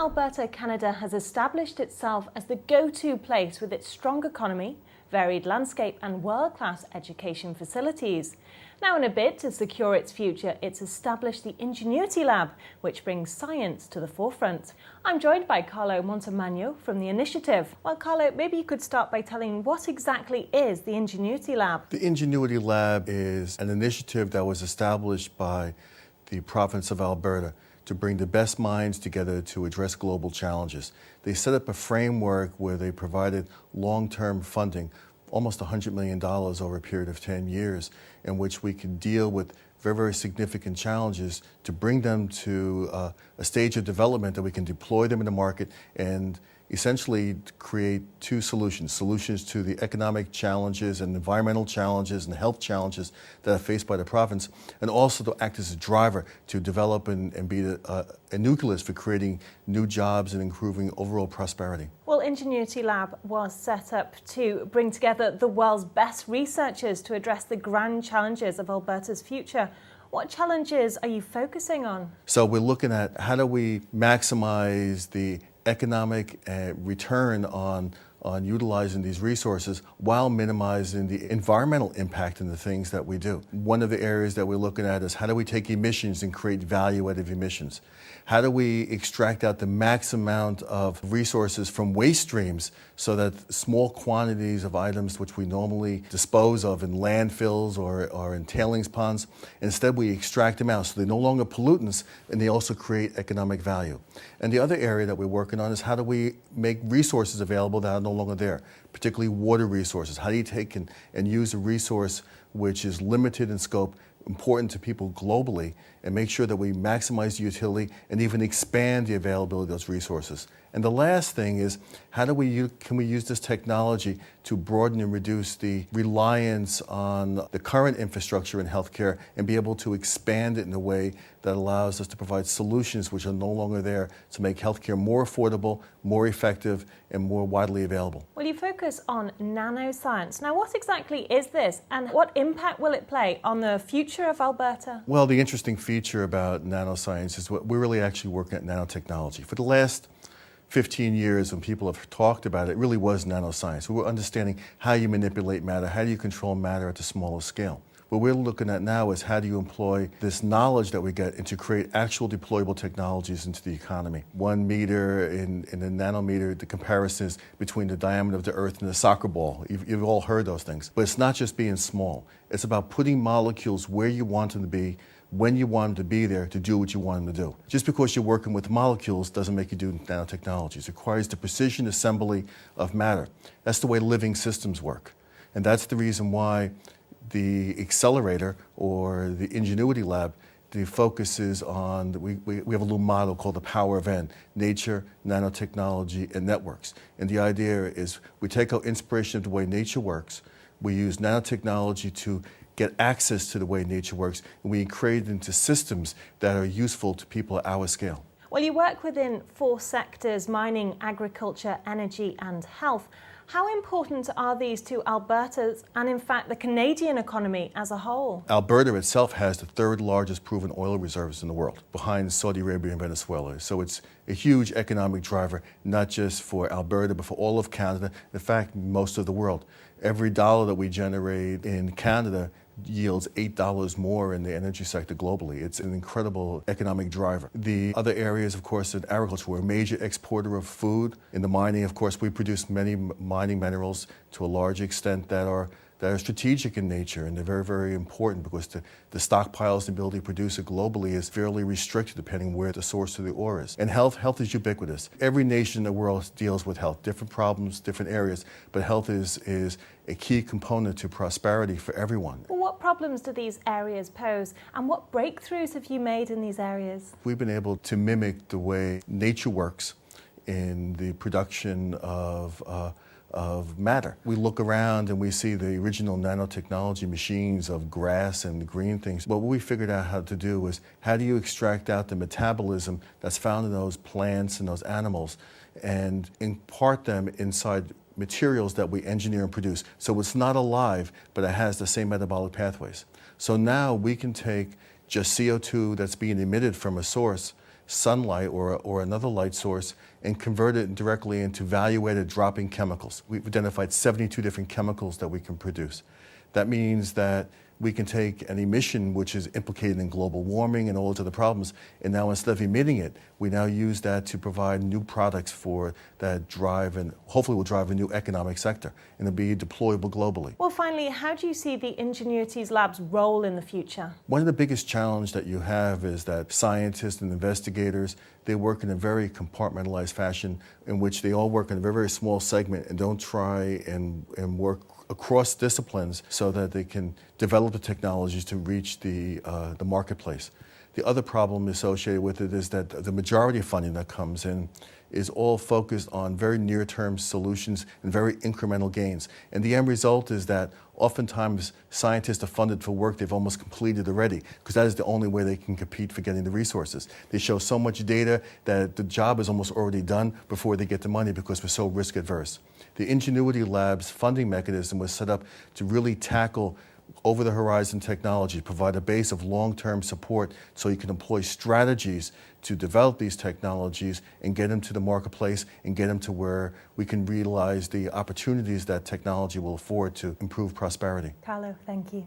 Alberta, Canada has established itself as the go-to place with its strong economy, varied landscape and world-class education facilities. Now, in a bid to secure its future, it's established the Ingenuity Lab, which brings science to the forefront. I'm joined by Carlo Montemagno from the initiative. Well, Carlo, maybe you could start by telling what exactly is the Ingenuity Lab? The Ingenuity Lab is an initiative that was established by the province of Alberta to bring the best minds together to address global challenges. They set up a framework where they provided long-term funding, almost $100 million over a period of 10 years, in which we could deal with very, very significant challenges to bring them to a stage of development that we can deploy them in the market and essentially create two solutions to the economic challenges and environmental challenges and health challenges that are faced by the province, and also to act as a driver to develop and be a nucleus for creating new jobs and improving overall prosperity. Well, Ingenuity Lab was set up to bring together the world's best researchers to address the grand challenges of Alberta's future. What challenges are you focusing on? So we're looking at how do we maximize the economic return on utilizing these resources while minimizing the environmental impact in the things that we do. One of the areas that we're looking at is how do we take emissions and create value out of emissions? How do we extract out the max amount of resources from waste streams so that small quantities of items which we normally dispose of in landfills or in tailings ponds, instead we extract them out so they're no longer pollutants and they also create economic value. And the other area that we're working on is how do we make resources available that are no longer there, particularly water resources. How do you take and use a resource which is limited in scope, important to people globally, and make sure that we maximize the utility and even expand the availability of those resources. And the last thing is, can we use this technology to broaden and reduce the reliance on the current infrastructure in healthcare and be able to expand it in a way that allows us to provide solutions which are no longer there to make healthcare more affordable, more effective, and more widely available. Well, you focus on nanoscience. Now, what exactly is this, and what impact will it play on the future of Alberta? Well, the interesting feature about nanoscience is we're really actually working at nanotechnology. For the last 15 years, when people have talked about it, it really was nanoscience. We were understanding how you manipulate matter, how do you control matter at the smallest scale. What we're looking at now is how do you employ this knowledge that we get and to create actual deployable technologies into the economy. 1 meter in a nanometer, the comparison is between the diameter of the Earth and a soccer ball. You've all heard those things. But it's not just being small. It's about putting molecules where you want them to be, when you want them to be there to do what you want them to do. Just because you're working with molecules doesn't make you do nanotechnology. It requires the precision assembly of matter. That's the way living systems work. And that's the reason why the accelerator or the Ingenuity Lab, the focus is on, we have a little model called the Power of N, nature, nanotechnology, and networks. And the idea is we take our inspiration of the way nature works, we use nanotechnology to get access to the way nature works, and we create it into systems that are useful to people at our scale. Well, you work within 4 sectors: mining, agriculture, energy, and health. How important are these to Alberta's and, in fact, the Canadian economy as a whole? Alberta itself has the 3rd largest proven oil reserves in the world, behind Saudi Arabia and Venezuela. So it's a huge economic driver, not just for Alberta, but for all of Canada, in fact, most of the world. Every dollar that we generate in Canada yields $8 more in the energy sector globally. It's an incredible economic driver. The other areas, of course, in agriculture, we're a major exporter of food. In the mining, of course, we produce many mining minerals to a large extent that are strategic in nature, and they're very, very important because the stockpiles and ability to produce it globally is fairly restricted depending where the source of the ore is. And health is ubiquitous. Every nation in the world deals with health, different problems, different areas, but health is a key component to prosperity for everyone. Well, what problems do these areas pose, and what breakthroughs have you made in these areas? We've been able to mimic the way nature works in the production of matter. We look around and we see the original nanotechnology machines of grass and green things. What we figured out how to do was how do you extract out the metabolism that's found in those plants and those animals and impart them inside materials that we engineer and produce. So it's not alive, but it has the same metabolic pathways. So now we can take just CO2 that's being emitted from a source, sunlight or another light source and convert it directly into value-added drop-in chemicals. We've identified 72 different chemicals that we can produce. That means that we can take an emission which is implicated in global warming and all those other problems, and now instead of emitting it, we now use that to provide new products that drive and hopefully will drive a new economic sector and it'll be deployable globally. Well, finally, how do you see the Ingenuity Lab's role in the future? One of the biggest challenges that you have is that scientists and investigators, they work in a very compartmentalized fashion in which they all work in a very, very small segment and don't try and work across disciplines so that they can develop the technologies to reach the marketplace. The other problem associated with it is that the majority of funding that comes in is all focused on very near-term solutions and very incremental gains. And the end result is that oftentimes scientists are funded for work they've almost completed already, because that is the only way they can compete for getting the resources. They show so much data that the job is almost already done before they get the money because we're so risk adverse. The Ingenuity Lab's funding mechanism was set up to really tackle over-the-horizon technology, provide a base of long-term support so you can employ strategies to develop these technologies and get them to the marketplace and get them to where we can realize the opportunities that technology will afford to improve prosperity. Carlo, thank you.